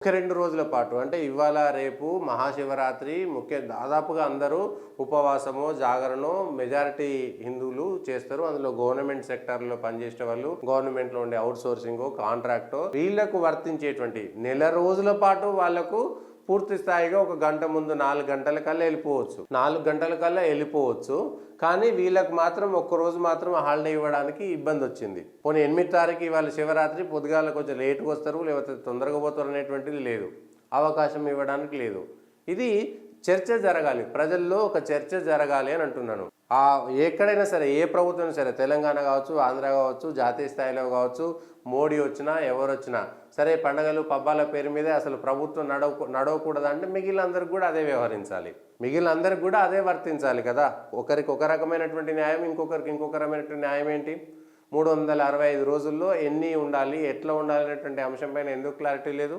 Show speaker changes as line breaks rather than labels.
ఒక 2 రోజుల పాటు అంటే ఇవాళ రేపు మహాశివరాత్రి దాదాపుగా అందరూ ఉపవాసమో జాగరణో మెజారిటీ హిందువులు చేస్తారు. అందులో గవర్నమెంట్ సెక్టార్లో పనిచేసే వాళ్ళు, గవర్నమెంట్లో ఉండే అవుట్ సోర్సింగ్ కాంట్రాక్టో వీళ్లకు వర్తించేటువంటి నెల రోజుల పాటు వాళ్లకు పూర్తి స్థాయిగా ఒక గంట ముందు 4 గంటల కల్లా వెళ్ళిపోవచ్చు. 4 గంటల కల్లా వెళ్ళిపోవచ్చు. కానీ వీళ్ళకి మాత్రం ఒక్కరోజు మాత్రం హాలిడే ఇవ్వడానికి ఇబ్బంది వచ్చింది. పోనీ 8 తారీఖు ఇవాళ శివరాత్రి పొద్దుగాల కొంచెం లేటుగా వస్తారు, లేకపోతే తొందరగా పోతారు అనేటువంటిది లేదు. అవకాశం ఇవ్వడానికి లేదు. ఇది చర్చ జరగాలి, ప్రజల్లో ఒక చర్చ జరగాలి అని అంటున్నాను. ఎక్కడైనా సరే, ఏ ప్రభుత్వం సరే, తెలంగాణ కావచ్చు, ఆంధ్ర కావచ్చు, జాతీయ స్థాయిలో కావచ్చు, మోడీ వచ్చినా ఎవరు వచ్చినా సరే, పండగలు పబ్బాల పేరు మీదే అసలు ప్రభుత్వం నడవకూడదంటే మిగిలినందరికి కూడా అదే వ్యవహరించాలి, మిగిలినందరికి కూడా అదే వర్తించాలి కదా. ఒకరికి ఒక రకమైనటువంటి న్యాయం, ఇంకొకరికి ఇంకొక రకమైనటువంటి న్యాయం ఏంటి? 365 రోజుల్లో ఎన్ని ఉండాలి, ఎట్లా ఉండాలి అనేటువంటి అంశం పైన ఎందుకు క్లారిటీ లేదు?